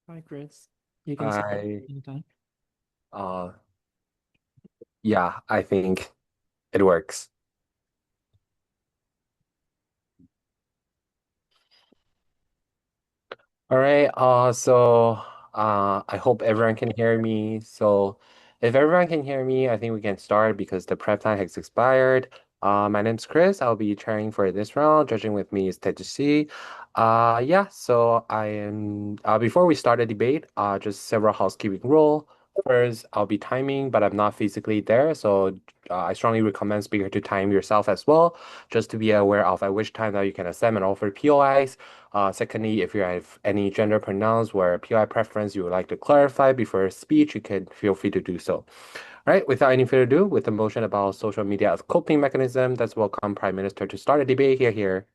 Hi, Chris. You can speak I anytime. uh yeah, I think it works. All right, I hope everyone can hear me. So if everyone can hear me, I think we can start because the prep time has expired. My name's Chris. I'll be chairing for this round. Judging with me is Tetsushi. Yeah, so I am before we start the debate, just several housekeeping rule. First, I'll be timing, but I'm not physically there, so I strongly recommend speaker to time yourself as well, just to be aware of at which time that you can accept and offer POIs. Secondly, if you have any gender pronouns where POI preference you would like to clarify before speech, you can feel free to do so. All right, without any further ado, with the motion about social media as coping mechanism, let's welcome Prime Minister to start a debate here.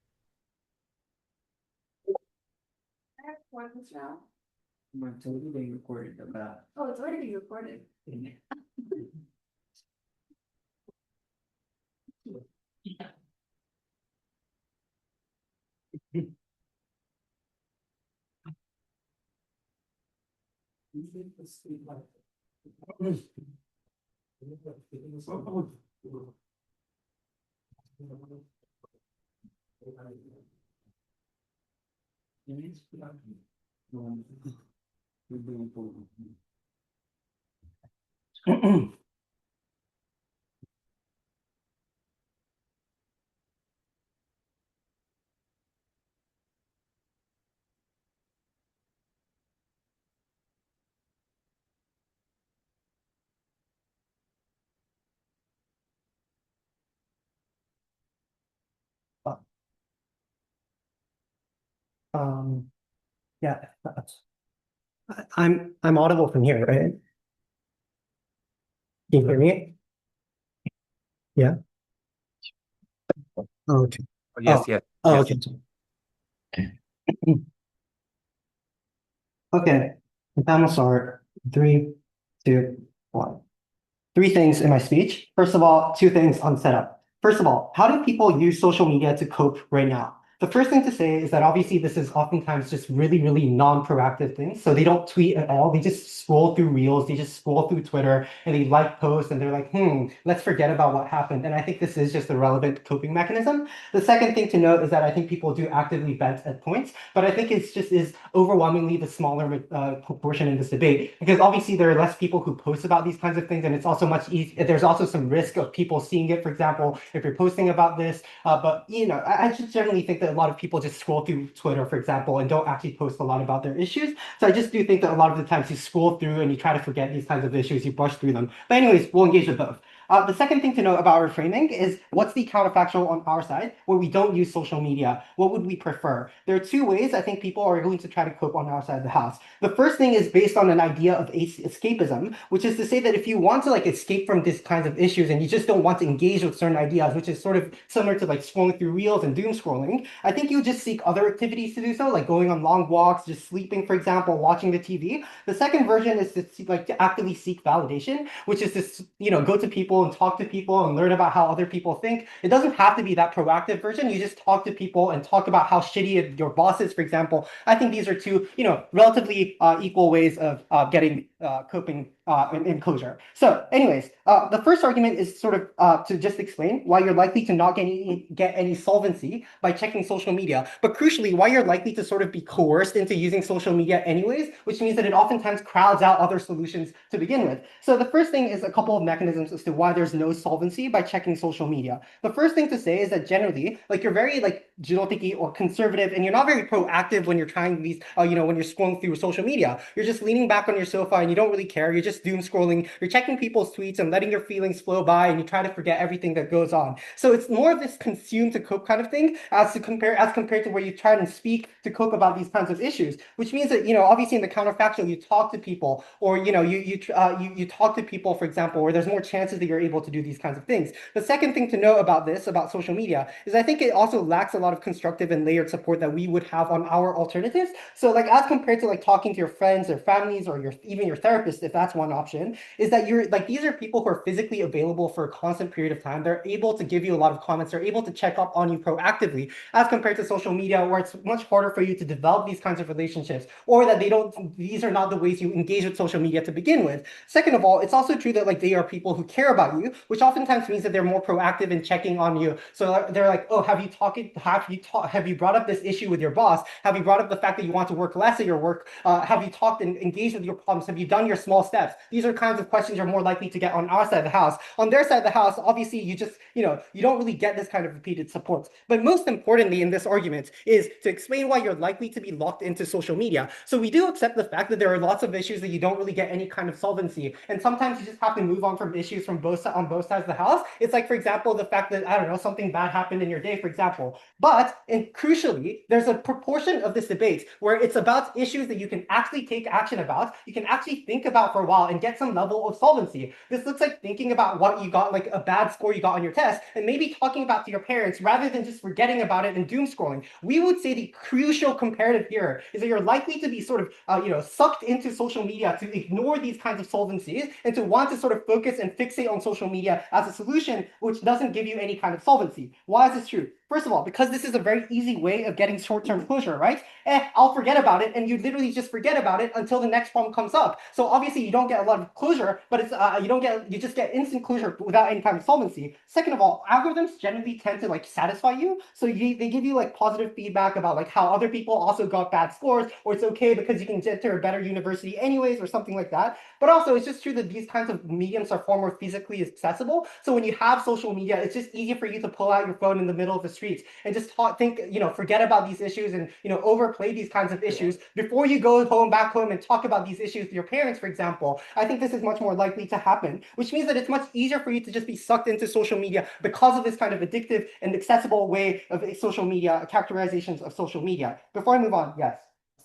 Record this now? I'm totally being recorded about. Oh, it's already being recorded. Uh, Um, yeah, I'm audible from here, right? Can you hear me? Yeah. Oh, okay. Yes, Oh, yes, oh, yes. okay. Okay. The time will start. Three, two, one. Three things in my speech. First of all, two things on setup. First of all, how do people use social media to cope right now? The first thing to say is that obviously this is oftentimes just really, really non-proactive things. So they don't tweet at all. They just scroll through Reels. They just scroll through Twitter and they like posts and they're like, let's forget about what happened. And I think this is just a relevant coping mechanism. The second thing to note is that I think people do actively vent at points, but I think it's just is overwhelmingly the smaller proportion in this debate because obviously there are less people who post about these kinds of things, and it's also much easier. There's also some risk of people seeing it. For example, if you're posting about this, but I just generally think that a lot of people just scroll through Twitter, for example, and don't actually post a lot about their issues. So I just do think that a lot of the times you scroll through and you try to forget these kinds of issues, you brush through them. But anyways, we'll engage with both. The second thing to know about our framing is what's the counterfactual on our side where we don't use social media? What would we prefer? There are two ways I think people are going to try to cope on our side of the house. The first thing is based on an idea of escapism, which is to say that if you want to like escape from these kinds of issues and you just don't want to engage with certain ideas, which is sort of similar to like scrolling through reels and doom scrolling, I think you just seek other activities to do so, like going on long walks, just sleeping, for example, watching the TV. The second version is to like to actively seek validation, which is to go to people and talk to people and learn about how other people think. It doesn't have to be that proactive version. You just talk to people and talk about how shitty your boss is, for example. I think these are two, relatively equal ways of getting coping in closure. So, anyways, the first argument is sort of to just explain why you're likely to not get any solvency by checking social media, but crucially, why you're likely to sort of be coerced into using social media anyways, which means that it oftentimes crowds out other solutions to begin with. So, the first thing is a couple of mechanisms as to why there's no solvency by checking social media. The first thing to say is that generally, like you're very like jiroticky or conservative, and you're not very proactive when you're trying these, when you're scrolling through social media. You're just leaning back on your sofa and you don't really care. You're just doom scrolling. You're checking people's tweets and letting your feelings flow by, and you try to forget everything that goes on. So it's more of this consume to cope kind of thing as compared to where you try and speak to cope about these kinds of issues, which means that obviously in the counterfactual you talk to people, or you talk to people, for example, where there's more chances that you're able to do these kinds of things. The second thing to know about this, about social media, is I think it also lacks a lot of constructive and layered support that we would have on our alternatives. So like as compared to like talking to your friends or families or even your therapist, if that's one, one option, is that you're like, these are people who are physically available for a constant period of time. They're able to give you a lot of comments. They're able to check up on you proactively as compared to social media, where it's much harder for you to develop these kinds of relationships, or that these are not the ways you engage with social media to begin with. Second of all, it's also true that like they are people who care about you, which oftentimes means that they're more proactive in checking on you. So they're like, oh, have you brought up this issue with your boss? Have you brought up the fact that you want to work less at your work? Have you talked and engaged with your problems? Have you done your small steps? These are kinds of questions you're more likely to get on our side of the house. On their side of the house, obviously, you don't really get this kind of repeated support. But most importantly in this argument is to explain why you're likely to be locked into social media. So we do accept the fact that there are lots of issues that you don't really get any kind of solvency. And sometimes you just have to move on from issues on both sides of the house. It's like, for example, the fact that, I don't know, something bad happened in your day, for example. But, and crucially, there's a proportion of this debate where it's about issues that you can actually take action about, you can actually think about for a while and get some level of solvency. This looks like thinking about what you got, like a bad score you got on your test, and maybe talking about to your parents rather than just forgetting about it and doom scrolling. We would say the crucial comparative here is that you're likely to be sort of, sucked into social media to ignore these kinds of solvencies and to want to sort of focus and fixate on social media as a solution which doesn't give you any kind of solvency. Why is this true? First of all, because this is a very easy way of getting short-term closure, right? I'll forget about it, and you literally just forget about it until the next problem comes up. So obviously you don't get a lot of closure, but you just get instant closure without any kind of solvency. Second of all, algorithms generally tend to like satisfy you, so they give you like positive feedback about like how other people also got bad scores, or it's okay because you can enter a better university anyways, or something like that. But also, it's just true that these kinds of mediums are far more physically accessible. So when you have social media, it's just easier for you to pull out your phone in the middle of the streets and just forget about these issues and overplay these kinds of issues before you go back home and talk about these issues with your parents, for example. I think this is much more likely to happen, which means that it's much easier for you to just be sucked into social media because of this kind of addictive and accessible way of social media characterizations of social media. Before I move on, yes.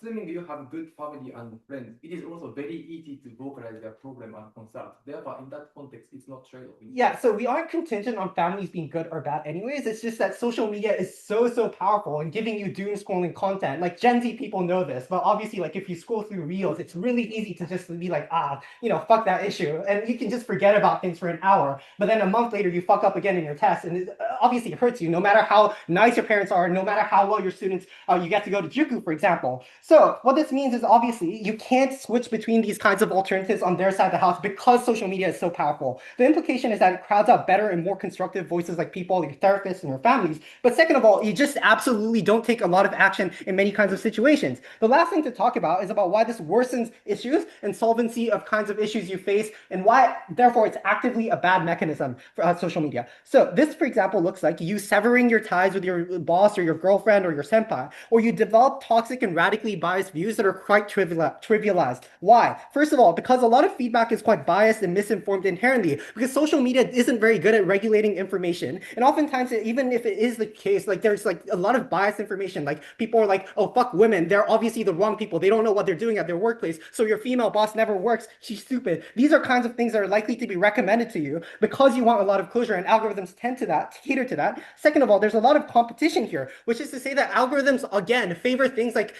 Assuming you have good family and friends, it is also very easy to vocalize their problem and concern. Therefore, in that context, it's not trade-off. Yeah, so we aren't contingent on families being good or bad anyways. It's just that social media is so powerful in giving you doom scrolling content. Like Gen Z people know this, but obviously like if you scroll through reels, it's really easy to just be like, fuck that issue. And you can just forget about things for an hour. But then a month later, you fuck up again in your test. And obviously it hurts you no matter how nice your parents are, no matter how well your students, you get to go to Juku, for example. So what this means is obviously you can't switch between these kinds of alternatives on their side of the house because social media is so powerful. The implication is that it crowds out better and more constructive voices like people, your therapists, and your families. But second of all, you just absolutely don't take a lot of action in many kinds of situations. The last thing to talk about is about why this worsens issues and solvency of kinds of issues you face, and why, therefore, it's actively a bad mechanism for social media. So this, for example, looks like you severing your ties with your boss or your girlfriend or your senpai, or you develop toxic and radically biased views that are quite trivialized. Why? First of all, because a lot of feedback is quite biased and misinformed inherently, because social media isn't very good at regulating information. And oftentimes, even if it is the case, like there's like a lot of biased information. Like people are like, oh, fuck women. They're obviously the wrong people. They don't know what they're doing at their workplace. So your female boss never works. She's stupid. These are kinds of things that are likely to be recommended to you because you want a lot of closure, and algorithms tend to cater to that. Second of all, there's a lot of competition here, which is to say that algorithms, again, favor things like,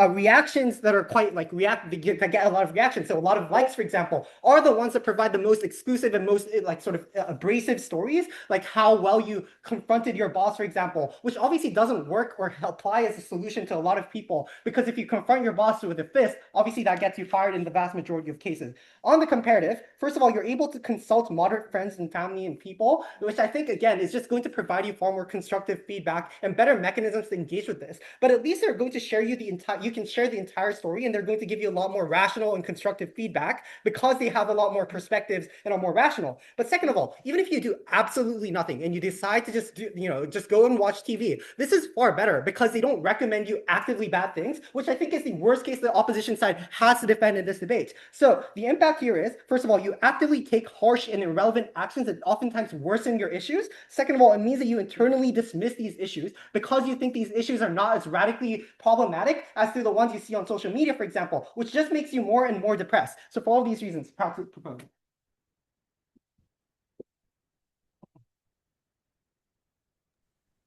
reactions that are quite like that get a lot of reactions. So a lot of likes, for example, are the ones that provide the most exclusive and most like sort of abrasive stories, like how well you confronted your boss, for example, which obviously doesn't work or apply as a solution to a lot of people, because if you confront your boss with a fist, obviously that gets you fired in the vast majority of cases. On the comparative, first of all, you're able to consult moderate friends and family and people, which I think, again, is just going to provide you far more constructive feedback and better mechanisms to engage with this. But at least they're going to share you you can share the entire story, and they're going to give you a lot more rational and constructive feedback because they have a lot more perspectives and are more rational. But second of all, even if you do absolutely nothing and you decide to just go and watch TV, this is far better because they don't recommend you actively bad things, which I think is the worst case the opposition side has to defend in this debate. So the impact here is, first of all, you actively take harsh and irrelevant actions that oftentimes worsen your issues. Second of all, it means that you internally dismiss these issues because you think these issues are not as radically problematic as to the ones you see on social media, for example, which just makes you more and more depressed. So for all these reasons, proud to propose.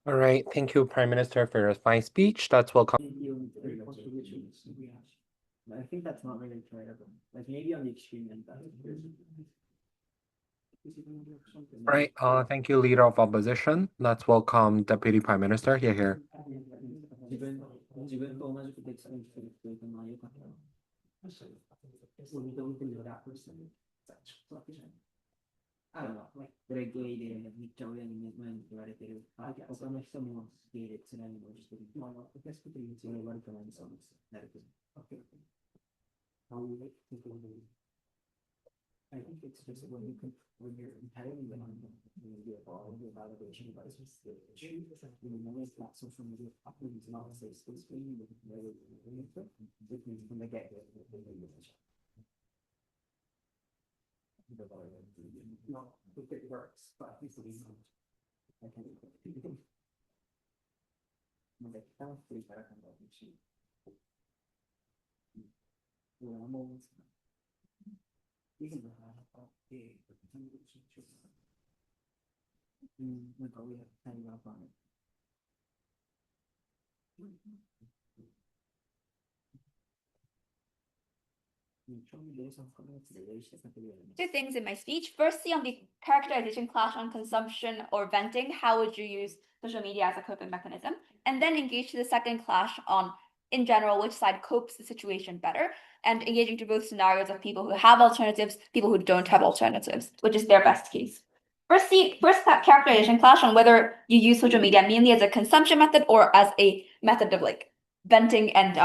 All right, thank you, Prime Minister, for your fine speech. That's welcome. I think that's not really terrible. Like maybe on the extreme end, that Right. Thank you, Leader of Opposition. Let's welcome Deputy Prime Minister here. これゲイでめっちゃ親に前に言われてる。他の人もゲイで辛い思いしてる。私という一応悪くないそうです。なるほど。I think it's just when you're entirely on media or the validation by social not social media is not a safe space for you from the get-go. No, if it works, but at least it's not. I can't do it. 楽しいから考えてほしい。もう以前の話があって、なんか親二人がわかんない。Two things in my speech. Firstly, on the characterization clash on consumption or venting, how would you use social media as a coping mechanism? And then engage to the second clash on, in general, which side copes the situation better, and engaging to both scenarios of people who have alternatives, people who don't have alternatives, which is their best case. First characterization clash on whether you use social media mainly as a consumption method or as a method of like venting and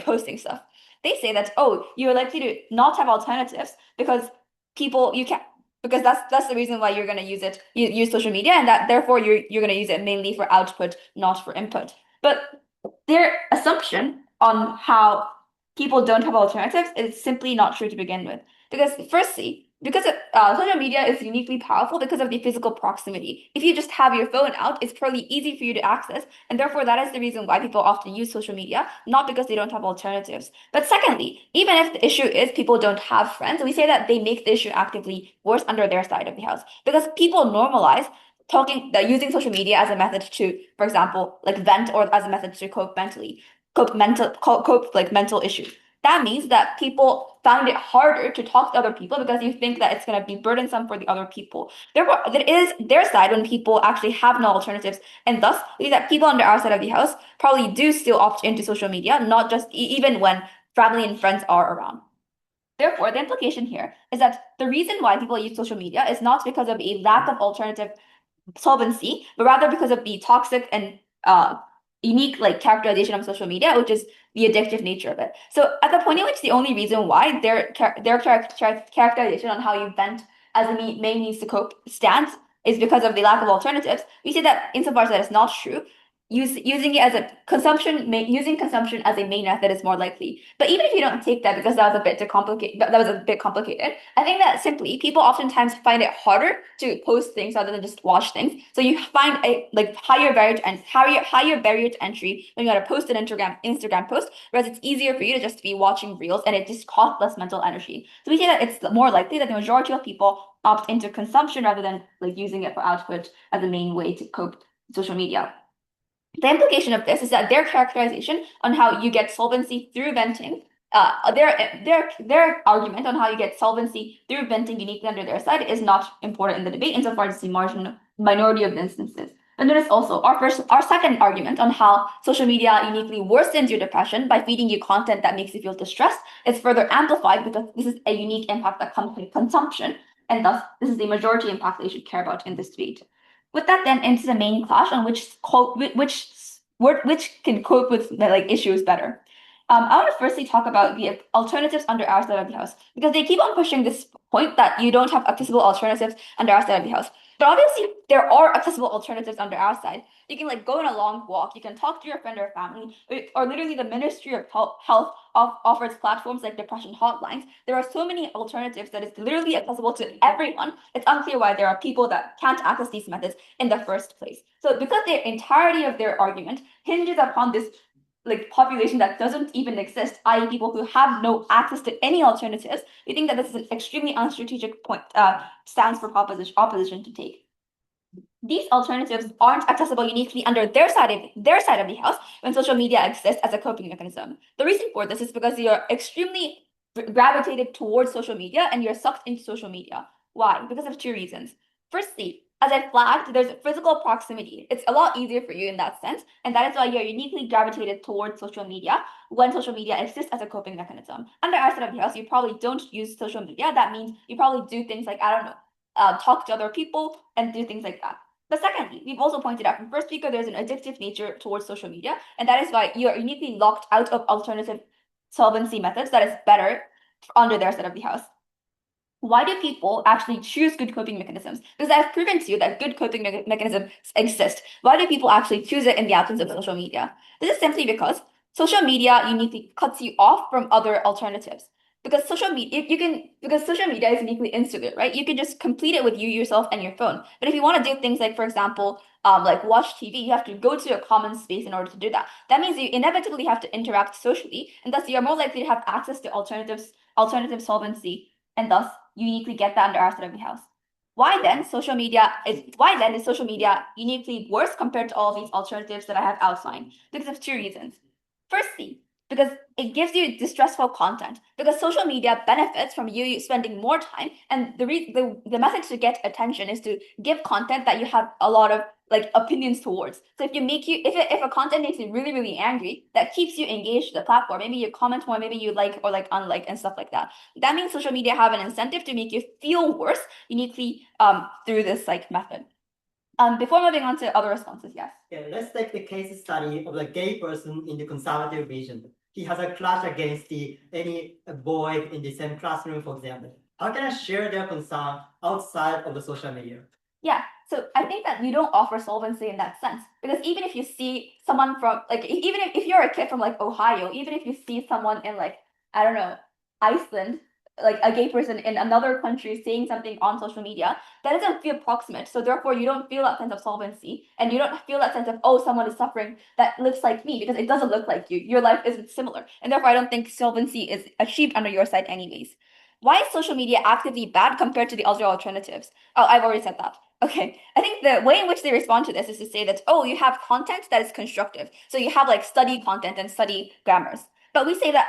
posting stuff. They say that, oh, you're likely to not have alternatives because because that's the reason why you're going to use it. You use social media, and that therefore you're going to use it mainly for output, not for input. But their assumption on how people don't have alternatives is simply not true to begin with. Because firstly, because social media is uniquely powerful because of the physical proximity. If you just have your phone out, it's probably easy for you to access, and therefore that is the reason why people often use social media, not because they don't have alternatives. But secondly, even if the issue is people don't have friends, we say that they make the issue actively worse under their side of the house, because people normalize using social media as a method to, for example, like vent, or as a method to cope like mental issues. That means that people find it harder to talk to other people because you think that it's going to be burdensome for the other people. Therefore, it is their side when people actually have no alternatives, and thus we see that people on our side of the house probably do still opt into social media, not just even when family and friends are around. Therefore, the implication here is that the reason why people use social media is not because of a lack of alternative solvency, but rather because of the toxic and unique like characterization of social media, which is the addictive nature of it. So at the point in which the only reason why their characterization on how you vent as a main means to cope stands is because of the lack of alternatives, we say that insofar as that is not true, using it as a using consumption as a main method is more likely. But even if you don't take that, because that was a bit complicated, I think that simply people oftentimes find it harder to post things rather than just watch things. So you find a like higher barrier to entry when you gotta post an Instagram post, whereas it's easier for you to just be watching reels, and it just costs less mental energy. So we say that it's more likely that the majority of people opt into consumption rather than like using it for output as a main way to cope with social media. The implication of this is that their characterization on how you get solvency through venting, their argument on how you get solvency through venting uniquely under their side is not important in the debate insofar as the minority of the instances. And notice also our second argument on how social media uniquely worsens your depression by feeding you content that makes you feel distressed is further amplified because this is a unique impact that comes from consumption, and thus this is the majority impact that you should care about in this debate. With that, then into the main clash on which can cope with like issues better. I want to firstly talk about the alternatives under our side of the house, because they keep on pushing this point that you don't have accessible alternatives under our side of the house. But obviously, there are accessible alternatives under our side. You can like go on a long walk, you can talk to your friend or family, or literally the Ministry of Health offers platforms like depression hotlines. There are so many alternatives that is literally accessible to everyone. It's unclear why there are people that can't access these methods in the first place. So because the entirety of their argument hinges upon this like population that doesn't even exist, i.e. people who have no access to any alternatives, we think that this is an extremely unstrategic point stance for opposition to take. these alternatives aren't accessible uniquely under their side of the house when social media exists as a coping mechanism. The reason for this is because you're extremely gravitated towards social media and you're sucked into social media. Why? Because of two reasons. Firstly, as I flagged, there's physical proximity. It's a lot easier for you in that sense, and that is why you're uniquely gravitated towards social media when social media exists as a coping mechanism. Under our side of the house, you probably don't use social media. That means you probably do things like, I don't know, talk to other people and do things like that. But secondly, we've also pointed out from first speaker, there's an addictive nature towards social media, and that is why you are uniquely locked out of alternative solvency methods that is better under their side of the house. Why do people actually choose good coping mechanisms? Because I've proven to you that good coping mechanisms exist. Why do people actually choose it in the absence of social media? This is simply because social media uniquely cuts you off from other alternatives. Because social media, because social media is uniquely insular, right? You can just complete it with you yourself and your phone. But if you want to do things like, for example, like watch TV, you have to go to a common space in order to do that. That means you inevitably have to interact socially, and thus you are more likely to have access to alternative solvency, and thus you uniquely get that under our side of the house. Why then is social media uniquely worse compared to all of these alternatives that I have outlined? Because of two reasons. Firstly, because it gives you distressful content. Because social media benefits from you spending more time, and the method to get attention is to give content that you have a lot of like opinions towards. So if a content makes you really, really angry, that keeps you engaged to the platform. Maybe you comment more, maybe you like or like unlike and stuff like that. That means social media have an incentive to make you feel worse uniquely through this like method. Before moving on to other responses, yes. Okay, let's take the case study of the gay person in the conservative vision. He has a crush against any boy in the same classroom, for example. How can I share their concern outside of the social media? Yeah, so I think that you don't offer solvency in that sense, because even if you see someone from like even if you're a kid from like Ohio, even if you see someone in like, I don't know, Iceland, like a gay person in another country saying something on social media, that doesn't feel proximate. So therefore you don't feel that sense of solvency, and you don't feel that sense of, oh, someone is suffering that looks like me, because it doesn't look like you. Your life isn't similar. And therefore I don't think solvency is achieved under your side anyways. Why is social media actively bad compared to the other alternatives? Oh, I've already said that. Okay, I think the way in which they respond to this is to say that, oh, you have content that is constructive. So you have like study content and study grammars. But we say that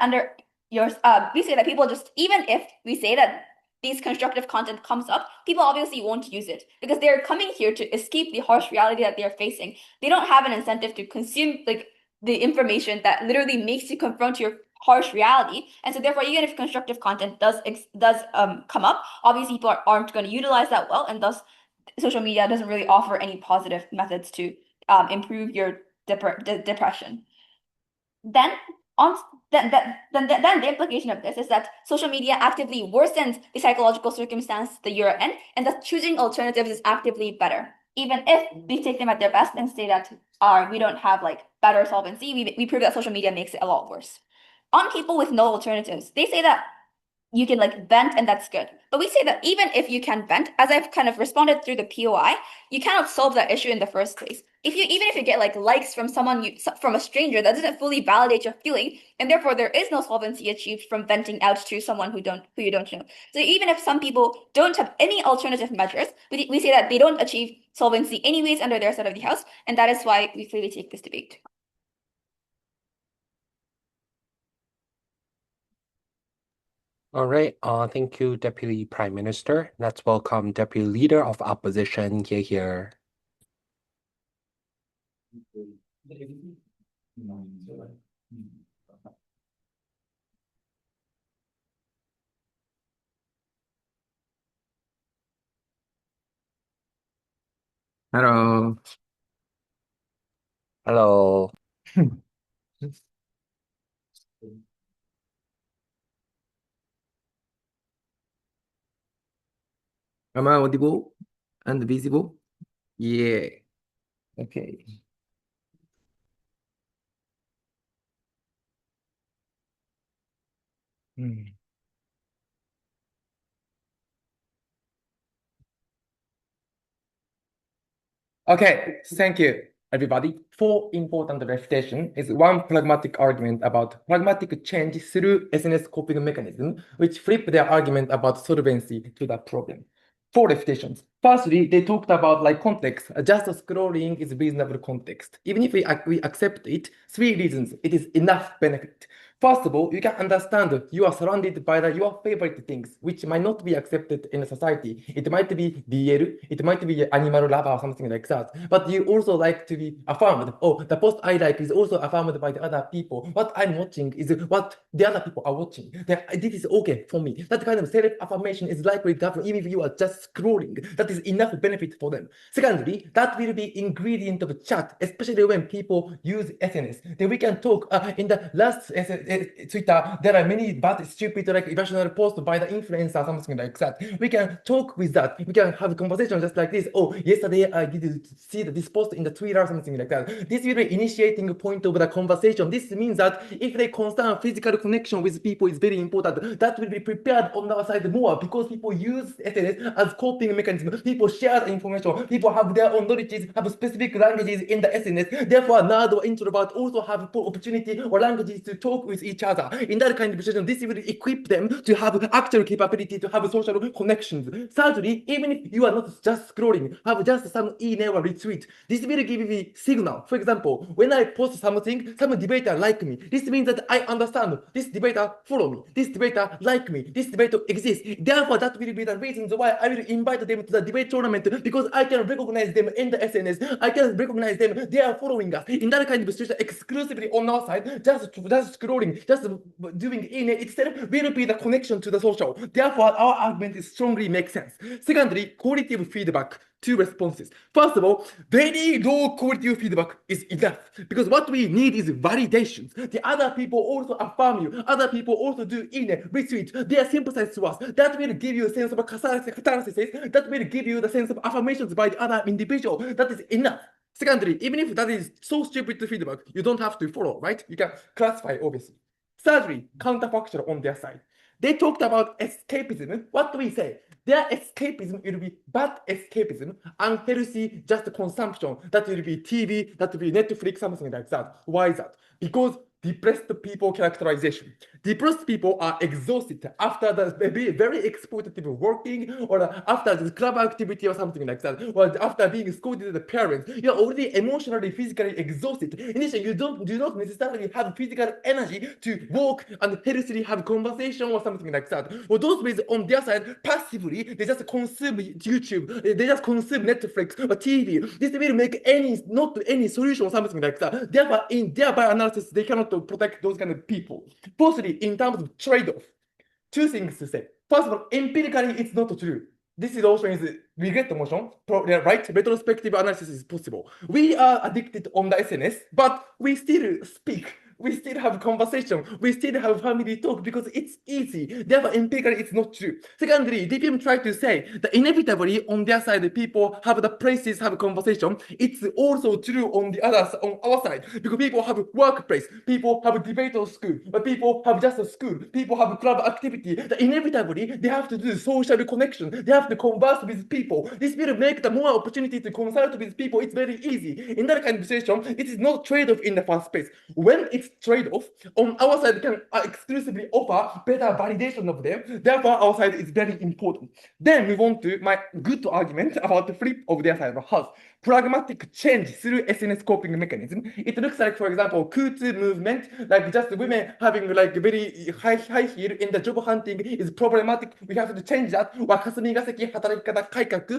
we say that people just, even if we say that these constructive content comes up, people obviously won't use it because they're coming here to escape the harsh reality that they're facing. They don't have an incentive to consume like the information that literally makes you confront your harsh reality. And so therefore, even if constructive content does come up, obviously people aren't going to utilize that well, and thus social media doesn't really offer any positive methods to improve your depression. Then on then the implication of this is that social media actively worsens the psychological circumstance that you're in, and that choosing alternatives is actively better. Even if we take them at their best and say that we don't have like better solvency, we prove that social media makes it a lot worse. On people with no alternatives, they say that you can like vent and that's good. But we say that even if you can vent, as I've kind of responded through the POI, you cannot solve that issue in the first place. Even if you get like likes from from a stranger, that doesn't fully validate your feeling, and therefore there is no solvency achieved from venting out to someone who you don't know. So even if some people don't have any alternative measures, we say that they don't achieve solvency anyways under their side of the house, and that is why we clearly take this debate. All right. Thank you, Deputy Prime Minister. Let's welcome Deputy Leader of Opposition here. Hello. Hello. Am I audible and visible? Yeah. Okay. Hmm. Okay, thank you, everybody. Four important refutation is one pragmatic argument about pragmatic change through SNS coping mechanism, which flip their argument about solvency to that problem. four refutations. Firstly, they talked about like context. Just scrolling is reasonable context. Even if we accept it, three reasons. It is enough benefit. First of all, you can understand you are surrounded by your favorite things, which might not be accepted in a society. It might be BL, it might be animal lover or something like that. But you also like to be affirmed. Oh, the post I like is also affirmed by the other people. What I'm watching is what the other people are watching. Then this is okay for me. That kind of self-affirmation is likely to happen even if you are just scrolling. That is enough benefit for them. Secondly, that will be ingredient of chat, especially when people use SNS. Then we can talk in the last Twitter, there are many bad, stupid, like irrational posts by the influencer, something like that. We can talk with that. We can have a conversation just like this. Oh, yesterday I did see this post in the Twitter, something like that. This will be initiating point of the conversation. This means that if they concern physical connection with people is very important, that will be prepared on our side more because people use SNS as coping mechanism. People share information. People have their own knowledges, have specific languages in the SNS. Therefore, nerd or introvert also have opportunity or languages to talk with each other. In that kind of situation, this will equip them to have actual capability to have social connections. Thirdly, even if you are not just scrolling, have just some email or retweet, this will give you signal. For example, when I post something, some debater like me. This means that I understand this debater follow me, this debater like me, this debater exists. Therefore, that will be the reasons why I will invite them to the debate tournament because I can recognize them in the SNS. I can recognize them. They are following us. In that kind of situation, exclusively on our side, just scrolling, just doing in it itself will be the connection to the social. Therefore, our argument is strongly makes sense. Secondly, qualitative feedback. Two responses. First of all, very low quality feedback is enough because what we need is validations. The other people also affirm you. Other people also do in a retweet. They are sympathize to us. That will give you a sense of catharsis. That will give you the sense of affirmations by the other individual. That is enough. Secondly, even if that is so stupid feedback, you don't have to follow, right? You can classify, obviously. Thirdly, counterfactual on their side. They talked about escapism. What do we say? Their escapism will be bad escapism, unhealthy just consumption. That will be TV, that will be Netflix, something like that. Why is that? Because depressed people characterization. Depressed people are exhausted after the very exploitative working or after the club activity or something like that, or after being scolded by the parents. You're already emotionally, physically exhausted. Initially, you do not necessarily have physical energy to walk and healthily have conversation or something like that. Or those ways on their side, passively, they just consume YouTube, they just consume Netflix or TV. This will make not any solution or something like that. Therefore, in their bioanalysis, they cannot protect those kind of people. Fourthly, in terms of trade-off, two things to say. First of all, empirically, it's not true. This is also is regret emotion, right? Retrospective analysis is possible. We are addicted on the SNS, but we still speak. We still have conversation. We still have family talk because it's easy. Therefore, empirically, it's not true. Secondly, DPM tried to say that inevitably on their side, people have the places have conversation. It's also true on the other on our side because people have workplace, people have debate or school, but people have just a school, people have club activity. That inevitably they have to do social connection. They have to converse with people. This will make the more opportunity to consult with people. It's very easy. In that kind of situation, it is not trade-off in the first place. When it's trade-off, on our side, we can exclusively offer better validation of them. Therefore, our side is very important. Then we want to my good argument about the flip of their side of house. Pragmatic change through SNS coping mechanism. It looks like, for example, Kutu movement, like just women having like very high heel in the job hunting is problematic. We have to change that. 霞が関働き方改革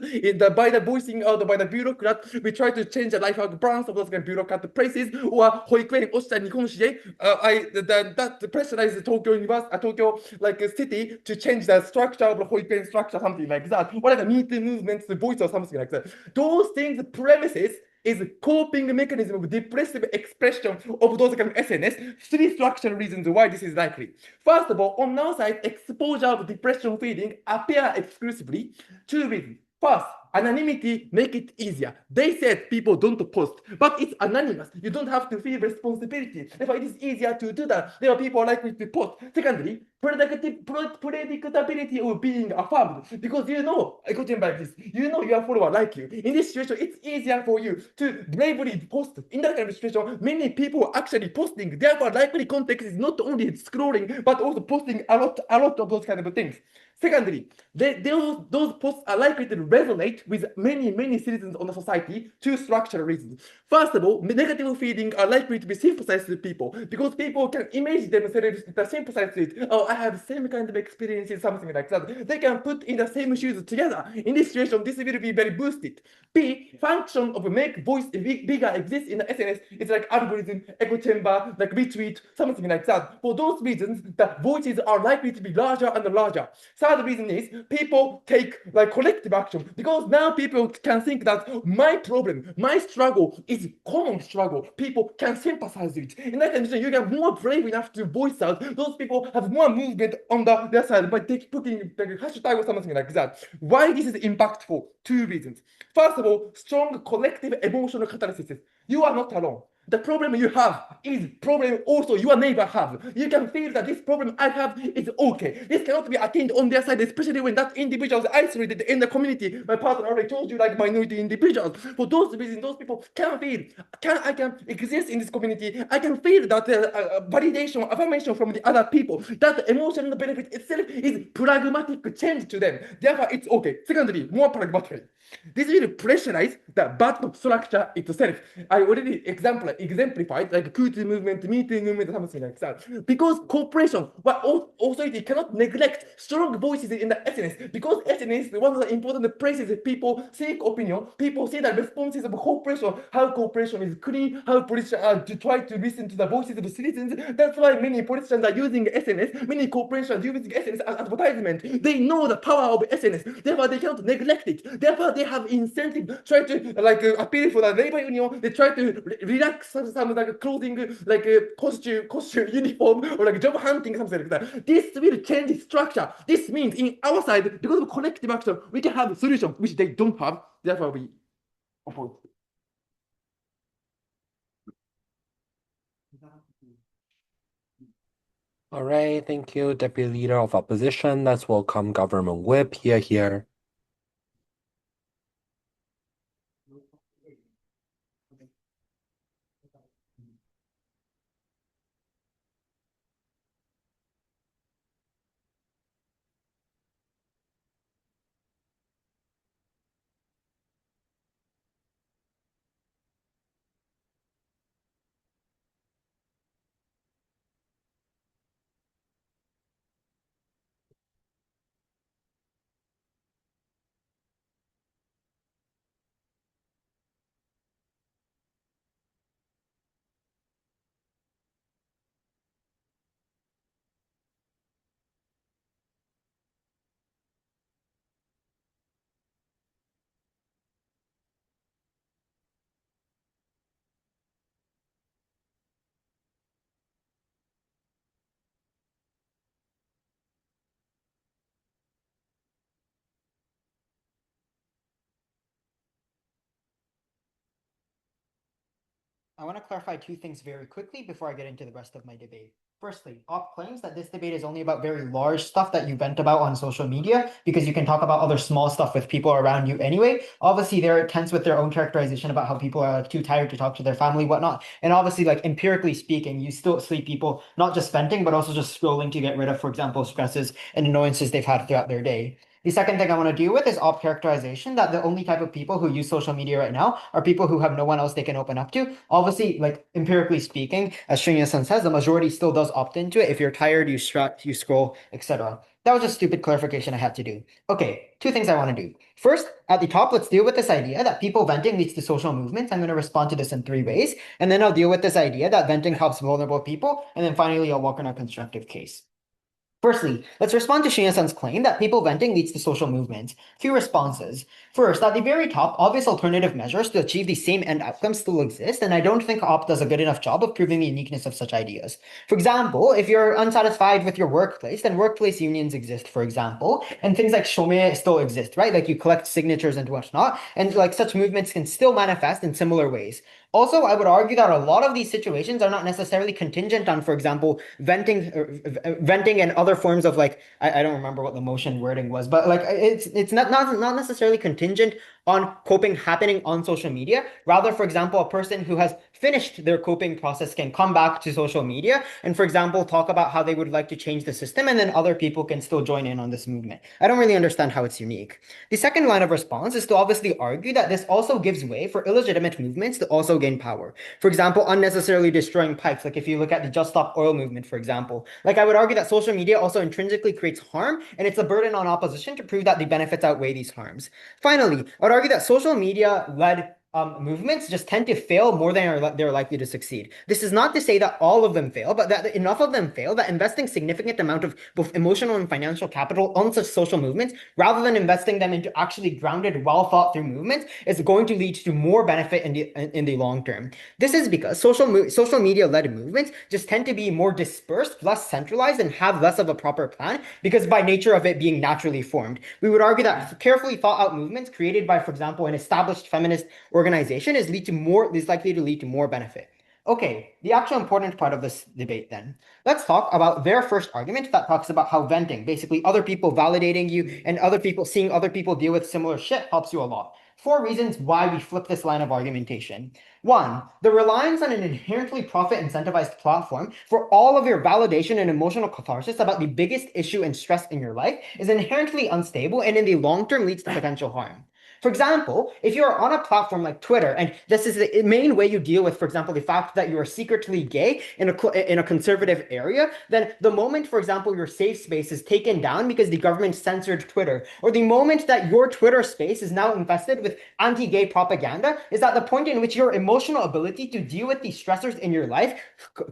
by the voicing out by the bureaucrat, we try to change the life of branch of those kind of bureaucrat places, or 保育園落ちた日本史で that pressurized Tokyo University, Tokyo like a city to change the structure of the 保育園 structure, something like that. Or like the Me Too movement's voice or something like that. Those things, premises, is coping mechanism of depressive expression of those kind of SNS. Three structural reasons why this is likely. First of all, on our side, exposure of depression feeling appear exclusively. Two reasons. First, anonymity make it easier. They said people don't post, but it's anonymous. You don't have to feel responsibility. Therefore, it is easier to do that. There are people likely to post. Secondly, predictability of being affirmed because you know, I got him like this. You know your follower like you. In this situation, it's easier for you to bravely post. In that kind of situation, many people are actually posting. Therefore, likely context is not only scrolling but also posting a lot of those kind of things. Secondly, those posts are likely to resonate with many citizens on the society, two structural reasons. First of all, negative feelings are likely to be sympathized to people because people can imagine themselves the sympathize with it. Oh, I have same kind of experiences, something like that. They can put in the same shoes together. In this situation, this will be very boosted. B, function of make voice bigger exists in the SNS. It's like algorithm, echo chamber, like retweet, something like that. For those reasons, the voices are likely to be larger and larger. Third reason is people take like collective action because now people can think that my problem, my struggle is common struggle. People can sympathize with it. In that condition, you get more brave enough to voice out. Those people have more movement on their side by putting like a hashtag or something like that. Why this is impactful? Two reasons. First of all, strong collective emotional catalysis. You are not alone. The problem you have is problem also your neighbor have. You can feel that this problem I have is okay. This cannot be attained on their side, especially when that individual is isolated in the community. My partner already told you, like minority individuals. For those reasons, those people can feel, I can exist in this community. I can feel that validation, affirmation from the other people. That emotional benefit itself is pragmatic change to them. Therefore, it's okay. Secondly, more pragmatic. This will pressurize the bad structure itself. I already exemplified like Kuti movement, meeting movement, something like that. Because cooperation, authority cannot neglect strong voices in the SNS. Because SNS is one of the important places that people seek opinion, people see the responses of cooperation, how cooperation is clean, how politicians are to try to listen to the voices of citizens. That's why many politicians are using SNS, many corporations are using SNS as advertisement. They know the power of SNS, therefore they cannot neglect it. Therefore they have incentive, try to like appeal for the labor union, they try to relax some like clothing, like costume, uniform, or like job hunting, something like that. This will change the structure. This means in our side, because of collective action, we can have a solution which they don't have, therefore we oppose. All right, thank you, Deputy Leader of Opposition. Let's welcome Government Whip here. I want to clarify two things very quickly before I get into the rest of my debate. Firstly, Opp claims that this debate is only about very large stuff that you vent about on social media because you can talk about other small stuff with people around you anyway. Obviously, they're tense with their own characterization about how people are like, too tired to talk to their family, whatnot. And obviously, like empirically speaking, you still see people not just venting, but also just scrolling to get rid of, for example, stresses and annoyances they've had throughout their day. The second thing I want to deal with is Opp characterization that the only type of people who use social media right now are people who have no one else they can open up to. Obviously, like empirically speaking, as Shinya-san says, the majority still does opt into it. If you're tired, you scroll, etc. That was a stupid clarification I had to do. Okay, two things I want to do. First, at the top, let's deal with this idea that people venting leads to social movements. I'm going to respond to this in three ways. And then I'll deal with this idea that venting helps vulnerable people. And then finally, I'll walk on a constructive case. Firstly, let's respond to Shinya-san's claim that people venting leads to social movements. Few responses. First, at the very top, obvious alternative measures to achieve the same end outcomes still exist, and I don't think Opp does a good enough job of proving the uniqueness of such ideas. For example, if you're unsatisfied with your workplace, then workplace unions exist, for example, and things like shome still exist, right? Like you collect signatures and whatnot, and like such movements can still manifest in similar ways. Also, I would argue that a lot of these situations are not necessarily contingent on, for example, venting and other forms of like I don't remember what the motion wording was, but like it's not necessarily contingent on coping happening on social media. Rather, for example, a person who has finished their coping process can come back to social media and, for example, talk about how they would like to change the system, and then other people can still join in on this movement. I don't really understand how it's unique. The second line of response is to obviously argue that this also gives way for illegitimate movements to also gain power. For example, unnecessarily destroying pipes, like if you look at the Just Stop Oil movement, for example. Like I would argue that social media also intrinsically creates harm, and it's a burden on opposition to prove that the benefits outweigh these harms. Finally, I would argue that social media-led movements just tend to fail more than they're likely to succeed. This is not to say that all of them fail, but that enough of them fail that investing significant amount of both emotional and financial capital on such social movements, rather than investing them into actually grounded, well thought through movements, is going to lead to more benefit in the long term. This is because social media led movements just tend to be more dispersed, less centralized, and have less of a proper plan because by nature of it being naturally formed. We would argue that carefully thought out movements created by, for example, an established feminist organization is likely to lead to more benefit. Okay, the actual important part of this debate then. Let's talk about their first argument that talks about how venting, basically other people validating you and seeing other people deal with similar shit helps you a lot. 4 reasons why we flip this line of argumentation. 1, the reliance on an inherently profit incentivized platform for all of your validation and emotional catharsis about the biggest issue and stress in your life is inherently unstable and in the long term leads to potential harm. For example, if you're on a platform like Twitter, and this is the main way you deal with, for example, the fact that you are secretly gay in a conservative area, then the moment, for example, your safe space is taken down because the government censored Twitter, or the moment that your Twitter space is now infested with anti-gay propaganda, is at the point in which your emotional ability to deal with these stressors in your life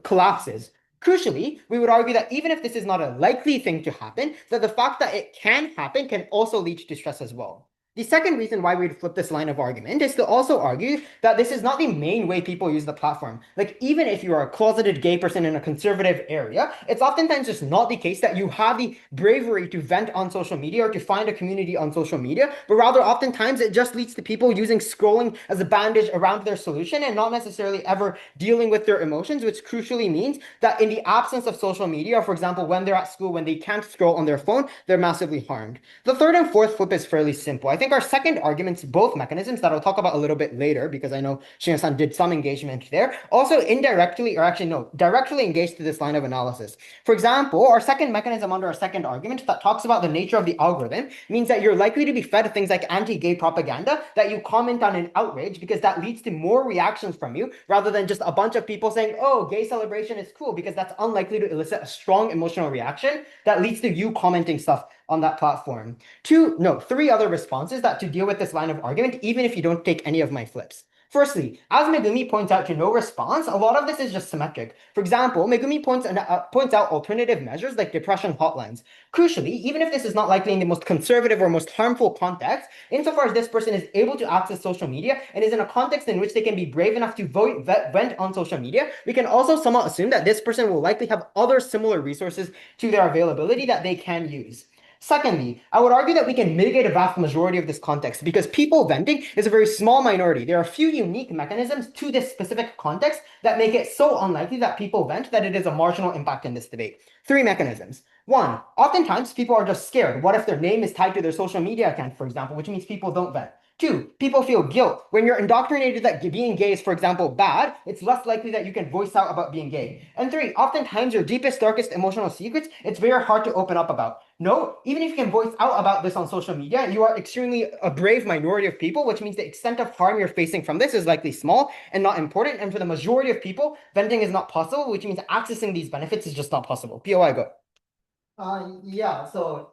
collapses. Crucially, we would argue that even if this is not a likely thing to happen, that the fact that it can happen can also lead to stress as well. The second reason why we'd flip this line of argument is to also argue that this is not the main way people use the platform. Like, even if you are a closeted gay person in a conservative area, it's oftentimes just not the case that you have the bravery to vent on social media or to find a community on social media, but rather oftentimes it just leads to people using scrolling as a bandage around their solution and not necessarily ever dealing with their emotions, which crucially means that in the absence of social media, or for example, when they're at school, when they can't scroll on their phone, they're massively harmed. The third and fourth flip is fairly simple. I think our second arguments, both mechanisms that I'll talk about a little bit later, because I know Shinya-san did some engagement there, also indirectly, or actually no, directly engaged to this line of analysis. For example, our second mechanism under our second argument that talks about the nature of the algorithm means that you're likely to be fed things like anti-gay propaganda that you comment on in outrage because that leads to more reactions from you rather than just a bunch of people saying, oh, gay celebration is cool, because that's unlikely to elicit a strong emotional reaction that leads to you commenting stuff on that platform. 3 other responses that to deal with this line of argument, even if you don't take any of my flips. Firstly, as Megumi points out to no response, a lot of this is just symmetric. For example, Megumi points out alternative measures like depression hotlines. Crucially, even if this is not likely in the most conservative or most harmful context, insofar as this person is able to access social media and is in a context in which they can be brave enough to vent on social media, we can also somewhat assume that this person will likely have other similar resources to their availability that they can use. Secondly, I would argue that we can mitigate a vast majority of this context because people venting is a very small minority. There are a few unique mechanisms to this specific context that make it so unlikely that people vent that it is a marginal impact in this debate. 3 mechanisms. 1, oftentimes people are just scared. What if their name is tied to their social media account, for example, which means people don't vent. 2, people feel guilt. When you're indoctrinated that being gay is, for example, bad, it's less likely that you can voice out about being gay. And 3, oftentimes your deepest, darkest emotional secrets, it's very hard to open up about. No, even if you can voice out about this on social media, you are extremely a brave minority of people, which means the extent of harm you're facing from this is likely small and not important. And for the majority of people, venting is not possible, which means accessing these benefits is just not possible. POI, go. Yeah, so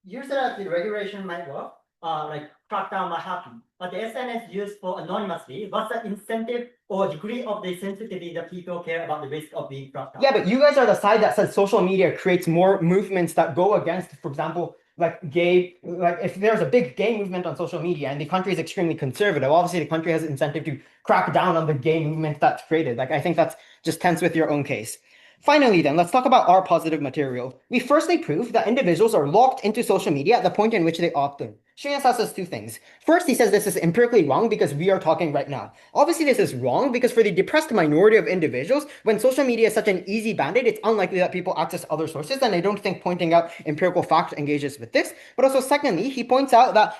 you said that the regulation might work, like crackdown might happen, but the SNS used for anonymously, what's the incentive or degree of the sensitivity that people care about the risk of being cracked down? Yeah, but you guys are the side that says social media creates more movements that go against, for example, like if there's a big gay movement on social media and the country is extremely conservative, obviously the country has an incentive to crack down on the gay movement that's created. Like, I think that's just tense with your own case. Finally, then, let's talk about our positive material. We firstly prove that individuals are locked into social media at the point in which they opt in. Shinya says 2 things. First, he says this is empirically wrong because we are talking right now. Obviously, this is wrong because for the depressed minority of individuals, when social media is such an easy band-aid, it's unlikely that people access other sources, and I don't think pointing out empirical fact engages with this. But also, secondly, he points out that,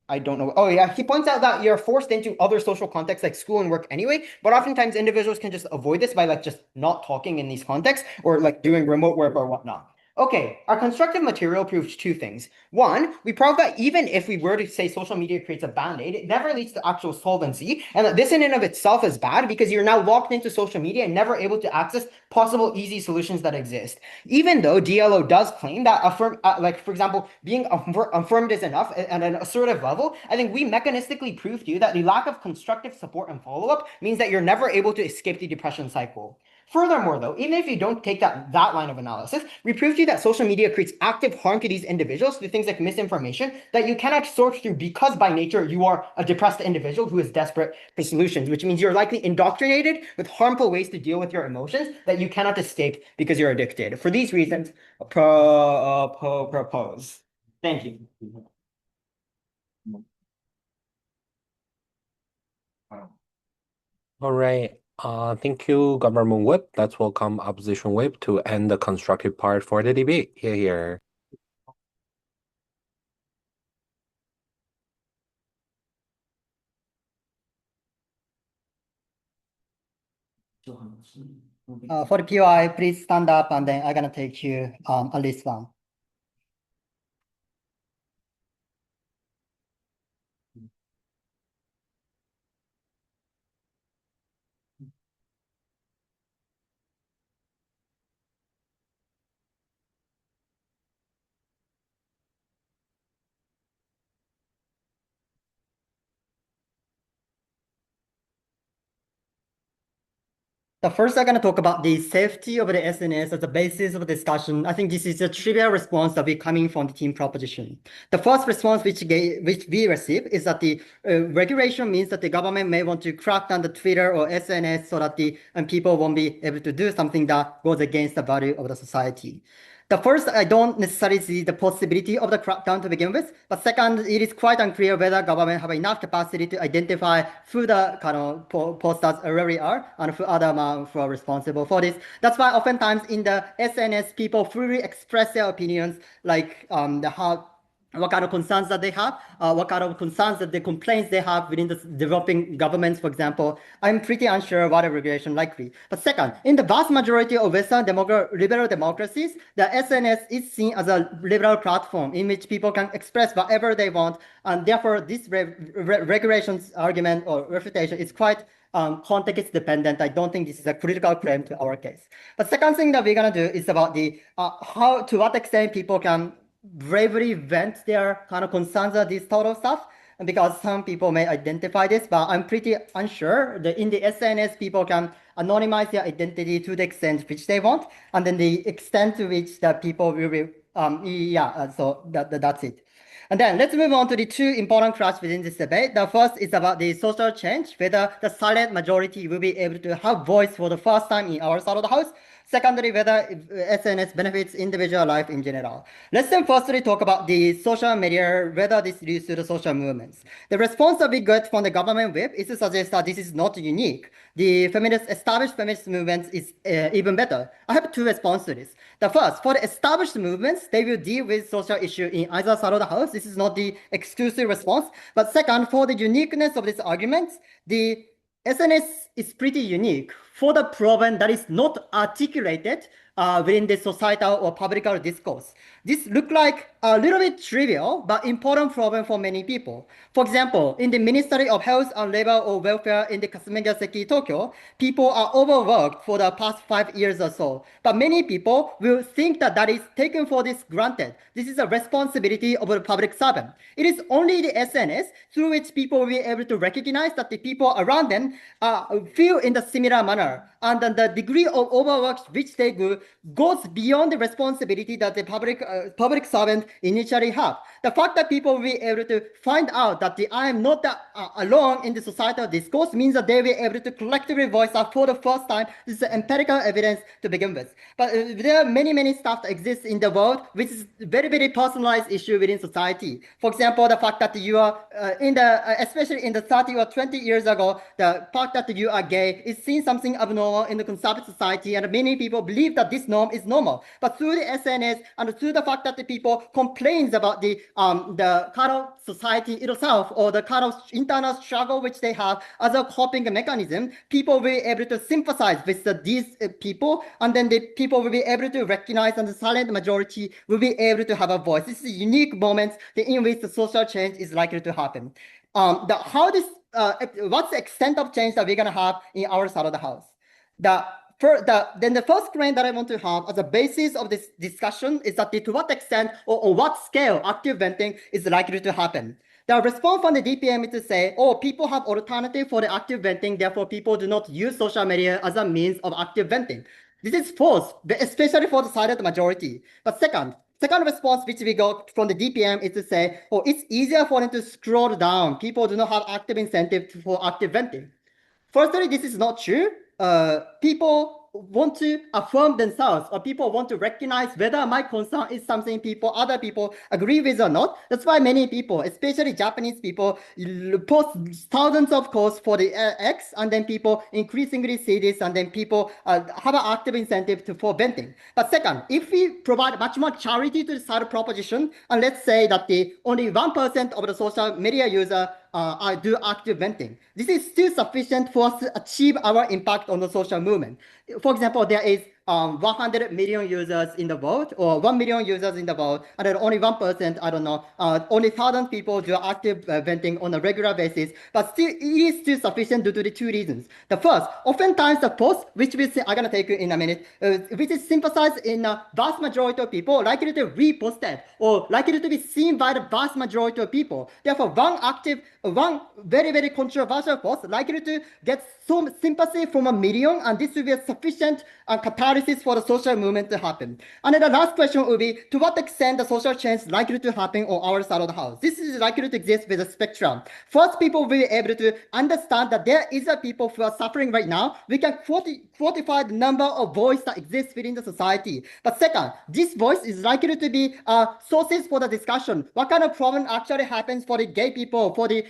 I don't know. Oh yeah, he points out that you're forced into other social contexts like school and work anyway, but oftentimes individuals can just avoid this by like just not talking in these contexts or like doing remote work or whatnot. Okay, our constructive material proves two things. One, we prove that even if we were to say social media creates a band-aid, it never leads to actual solvency, and that this in and of itself is bad because you're now locked into social media and never able to access possible easy solutions that exist. Even though DLO does claim that like for example, being affirmed is enough at an assertive level, I think we mechanistically prove to you that the lack of constructive support and follow-up means that you're never able to escape the depression cycle. Furthermore, though, even if you don't take that line of analysis, we prove to you that social media creates active harm to these individuals through things like misinformation that you cannot sort through because by nature you are a depressed individual who is desperate for solutions, which means you're likely indoctrinated with harmful ways to deal with your emotions that you cannot escape because you're addicted. For these reasons, propose. Thank you. All right. Thank you, Government Whip. Let's welcome Opposition Whip to end the constructive part for the debate. Here. For the POI, please stand up and then I'm gonna take you at least one. The first, I'm going to talk about the safety of the SNS as the basis of discussion. I think this is a trivial response that we coming from the team proposition. The first response which we receive is that the regulation means that the government may want to crack down the Twitter or SNS so that the people won't be able to do something that goes against the value of the society. The first, I don't necessarily see the possibility of the crackdown to begin with. But second, it is quite unclear whether government have enough capacity to identify who the kind of posters really are and who other who are responsible for this. That's why oftentimes in the SNS, people freely express their opinions, like what kind of concerns that they have, what kind of concerns that the complaints they have within the developing governments, for example. I'm pretty unsure what a regulation likely. But second, in the vast majority of Western liberal democracies, the SNS is seen as a liberal platform in which people can express whatever they want, and therefore this regulations argument or refutation is quite context dependent. I don't think this is a critical claim to our case. But second thing that we're gonna do is about the how to what extent people can bravely vent their kind of concerns of this sort of stuff. And because some people may identify this, but I'm pretty unsure that in the SNS, people can anonymize their identity to the extent which they want, and then the extent to which the people will be, so that's it. And then let's move on to the two important clash within this debate. The first is about the social change, whether the silent majority will be able to have voice for the first time in our side of the house. Secondly, whether SNS benefits individual life in general. Let's then firstly talk about the social media, whether this leads to the social movements. The response that we got from the government whip is to suggest that this is not unique. The established feminist movements is even better. I have two responses to this. The first, for the established movements, they will deal with social issue in either side of the house. This is not the exclusive response. But second, for the uniqueness of this argument, the SNS is pretty unique for the problem that is not articulated within the societal or public discourse. This looks like a little bit trivial, but important problem for many people. For example, in the Ministry of Health and Labor or Welfare in the Kasumigaseki, Tokyo, people are overworked for the past 5 years or so. But many people will think that that is taken for this granted. This is a responsibility of the public servant. It is only the SNS through which people will be able to recognize that the people around them feel in the similar manner. And then the degree of overwork which they do goes beyond the responsibility that the public servant initially have. The fact that people will be able to find out that I am not alone in the societal discourse means that they will be able to collectively voice out for the first time. This is empirical evidence to begin with. But there are many stuff that exists in the world which is very, very personalized issue within society. For example, the fact that you are especially in the 30 or 20 years ago, the fact that you are gay is seen something abnormal normal in the conservative society, and many people believe that this norm is normal. But through the SNS and through the fact that the people complains about the kind of society itself or the kind of internal struggle which they have as a coping mechanism, people will be able to sympathize with these people, and then the people will be able to recognize, and the silent majority will be able to have a voice. This is a unique moment in which the social change is likely to happen. What's the extent of change that we're gonna have in our side of the house? Then the first claim that I want to have as a basis of this discussion is that to what extent or what scale active venting is likely to happen. The response from the DPM is to say, oh, people have alternative for the active venting, therefore people do not use social media as a means of active venting. This is false, especially for the silent majority. But second response which we got from the DPM is to say, oh, it's easier for them to scroll down. People do not have active incentive for active venting. Firstly, this is not true. People want to affirm themselves, or people want to recognize whether my concern is something other people agree with or not. That's why many people, especially Japanese people, post thousands of posts for the X, and then people increasingly see this, and then people have an active incentive for venting. But second, if we provide much more charity to the side proposition, and let's say that only 1% of the social media user do active venting. This is still sufficient for us to achieve our impact on the social movement. For example, there is 100 million users in the world, or 1 million users in the world, and then only 1%, I don't know, only 1,000 people do active venting on a regular basis, but still, it is still sufficient due to the two reasons. The first, oftentimes the post, which I'm going to take you in a minute, which is synthesized in a vast majority of people, likely to repost it, or likely to be seen by the vast majority of people. Therefore, one very, very controversial post likely to get some sympathy from 1 million, and this will be a sufficient catalysis for the social movement to happen. And then the last question will be, to what extent the social change is likely to happen on our side of the house? This is likely to exist with a spectrum. First, people will be able to understand that there is a people who are suffering right now. We can quantify the number of voices that exist within the society. But second, this voice is likely to be sources for the discussion. What kind of problem actually happens for the gay people, for the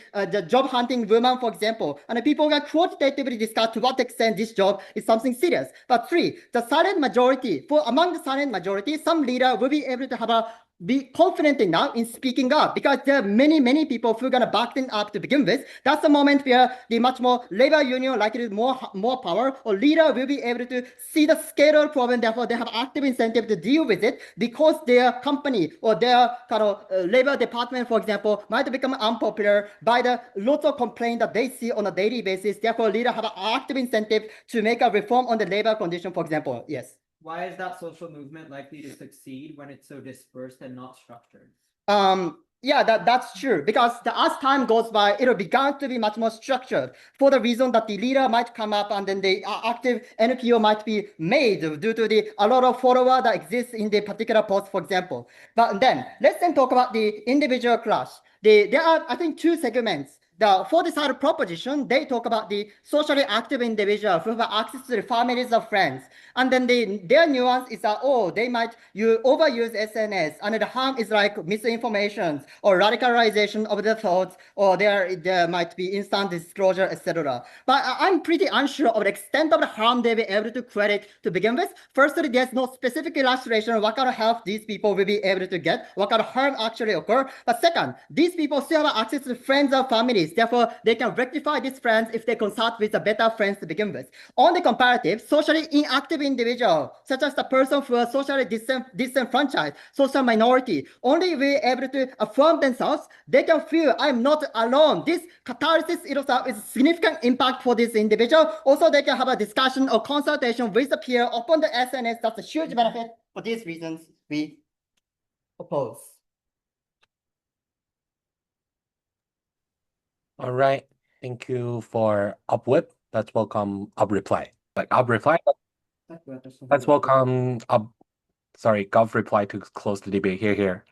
job hunting women, for example, and the people can quantitatively discuss to what extent this job is something serious. But three, the silent majority, among the silent majority, some leader will be able to be confident enough in speaking up, because there are many, many people who are going to back them up to begin with. That's the moment where the much more labor union likely more power, or leader will be able to see the scale of problem, therefore they have active incentive to deal with it, because their company or their kind of labor department, for example, might become unpopular by the lots of complaints that they see on a daily basis. Therefore, leader have an active incentive to make a reform on the labor condition, for example. Yes. Why is that social movement likely to succeed when it's so dispersed and not structured? Yeah, that's true. Because as time goes by, it'll begin to be much more structured, for the reason that the leader might come up, and then the active NPO might be made due to a lot of follower that exists in the particular post, for example. But then let's then talk about the individual class. There are, I think, two segments. For the side proposition, they talk about the socially active individual who have access to the families of friends. And then their nuance is that, they might overuse SNS, and the harm is like misinformation or radicalization of their thoughts, or there might be instant disclosure, etc. But I'm pretty unsure of the extent of the harm they will be able to create to begin with. Firstly, there's no specific illustration of what kind of help these people will be able to get, what kind of harm actually occur. But second, these people still have access to friends or families. Therefore, they can rectify these friends if they consult with the better friends to begin with. On the comparative, socially inactive individual, such as the person who are socially disenfranchised, social minority, only will be able to affirm themselves. They can feel, I'm not alone. This catharsis itself is a significant impact for this individual. Also, they can have a discussion or consultation with the peer upon the SNS. That's a huge benefit. For these reasons, we oppose. All right. Thank you for Opp Win. Let's welcome Up Reply. Up Reply. Let's welcome Gov Reply to close the debate. Here.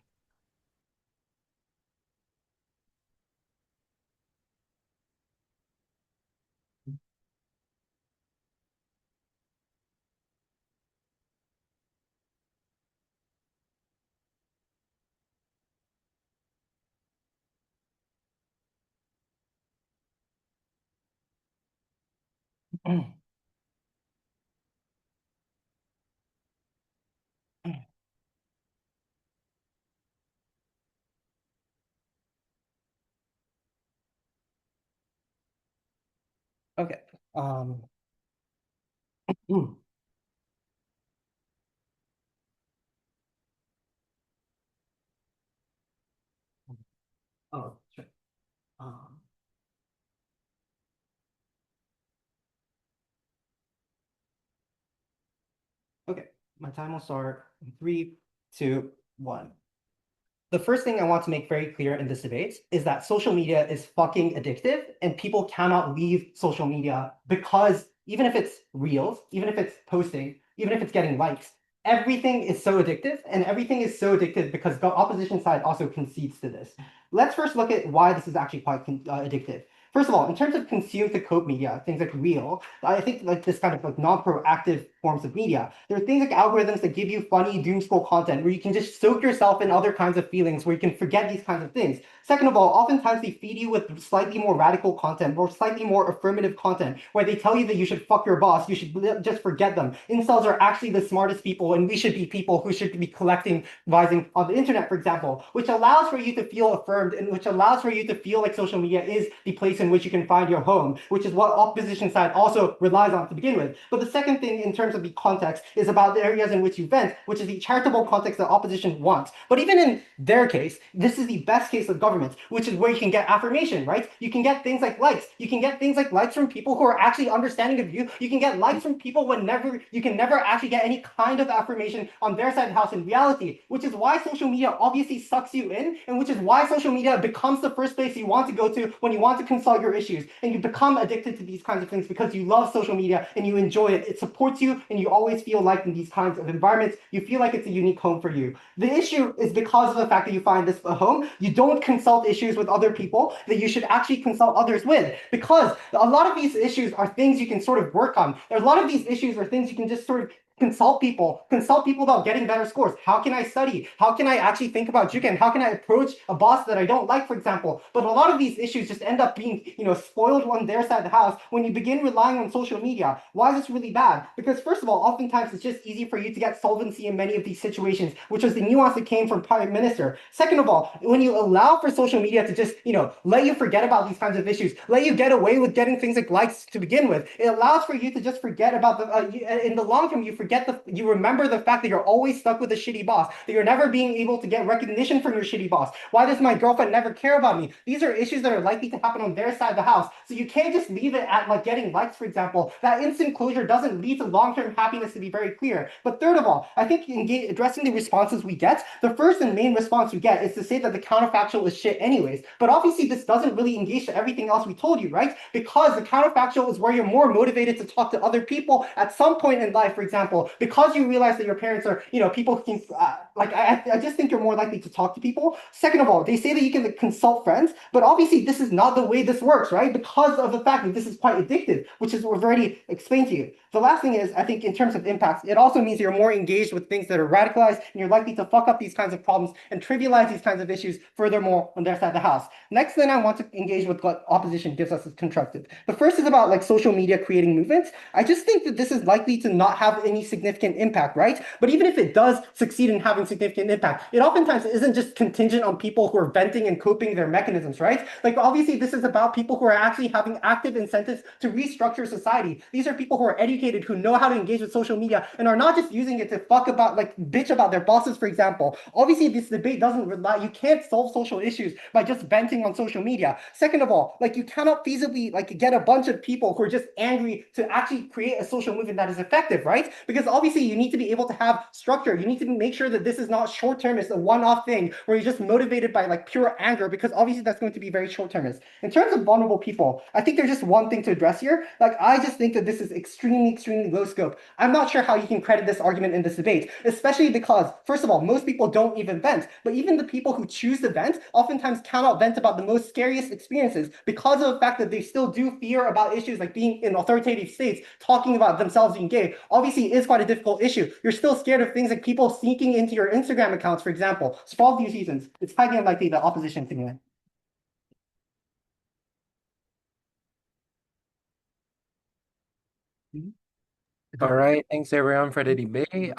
Okay. Oh, sure. Um, okay, my time will start in 3, 2, 1. The first thing I want to make very clear in this debate is that social media is fucking addictive and people cannot leave social media because even if it's reels, even if it's posting, even if it's getting likes, everything is so addictive and everything is so addictive because the opposition side also concedes to this. Let's first look at why this is actually quite addictive. First of all, in terms of consume to cope media, things like Reel, I think like this kind of like non-proactive forms of media, there are things like algorithms that give you funny doom scroll content where you can just soak yourself in other kinds of feelings, where you can forget these kinds of things. Second of all, oftentimes they feed you with slightly more radical content, or slightly more affirmative content, where they tell you that you should fuck your boss, you should just forget them. Incels are actually the smartest people, and we should be people who should be collecting rising on the internet, for example, which allows for you to feel affirmed and which allows for you to feel like social media is the place in which you can find your home, which is what opposition side also relies on to begin with. But the second thing in terms of the context is about the areas in which you vent, which is the charitable context that opposition wants. But even in their case, this is the best case of government, which is where you can get affirmation, right? You can get things like likes. You can get things like likes from people who are actually understanding of you. You can get likes from people you can never actually get any kind of affirmation on their side of the house in reality, which is why social media obviously sucks you in, and which is why social media becomes the first place you want to go to when you want to consult your issues. And you become addicted to these kinds of things because you love social media and you enjoy it. It supports you and you always feel like in these kinds of environments, you feel like it's a unique home for you. The issue is because of the fact that you find this a home, you don't consult issues with other people that you should actually consult others with, because a lot of these issues are things you can sort of work on. A lot of these issues are things you can just sort of consult people about getting better scores. How can I study? How can I actually think about Juken? How can I approach a boss that I don't like, for example? But a lot of these issues just end up being, spoiled on their side of the house when you begin relying on social media. Why is this really bad? Because first of all, oftentimes it's just easy for you to get solvency in many of these situations, which was the nuance that came from Prime Minister. Second of all, when you allow for social media to just, let you forget about these kinds of issues, let you get away with getting things like likes to begin with, it allows for you to just forget about in the long term, you remember the fact that you're always stuck with a shitty boss, that you're never being able to get recognition from your shitty boss. Why does my girlfriend never care about me? These are issues that are likely to happen on their side of the house. So you can't just leave it at like getting likes, for example. That instant closure doesn't lead to long-term happiness, to be very clear. But third of all, I think addressing the responses we get, the first and main response we get is to say that the counterfactual is shit anyways. But obviously this doesn't really engage to everything else we told you, right? Because the counterfactual is where you're more motivated to talk to other people at some point in life, for example, because you realize that your parents are, people who can, I just think you're more likely to talk to people. Second of all, they say that you can consult friends, but obviously this is not the way this works, right? Because of the fact that this is quite addictive, which is what we've already explained to you. The last thing is, I think in terms of impacts, it also means you're more engaged with things that are radicalized, and you're likely to fuck up these kinds of problems and trivialize these kinds of issues furthermore on their side of the house. Next thing I want to engage with what opposition gives us is constructive. The first is about like social media creating movements. I just think that this is likely to not have any significant impact, right? But even if it does succeed in having significant impact, it oftentimes isn't just contingent on people who are venting and coping their mechanisms, right? Like obviously this is about people who are actually having active incentives to restructure society. These are people who are educated, who know how to engage with social media and are not just using it to fuck about, like bitch about their bosses, for example. Obviously this debate doesn't rely, you can't solve social issues by just venting on social media. Second of all, like you cannot feasibly like get a bunch of people who are just angry to actually create a social movement that is effective, right? Because obviously you need to be able to have structure. You need to make sure that this is not short-termist, a one-off thing where you're just motivated by like pure anger, because obviously that's going to be very short-termist. In terms of vulnerable people, I think there's just one thing to address here. Like I just think that this is extremely low scope. I'm not sure how you can credit this argument in this debate, especially because, first of all, most people don't even vent, but even the people who choose to vent oftentimes cannot vent about the most scariest experiences because of the fact that they still do fear about issues like being in authoritative states, talking about themselves being gay. Obviously, it is quite a difficult issue. You're still scared of things like people sneaking into your Instagram accounts, for example. So for all these reasons, it's highly unlikely that opposition can win. All right, thanks everyone for the debate.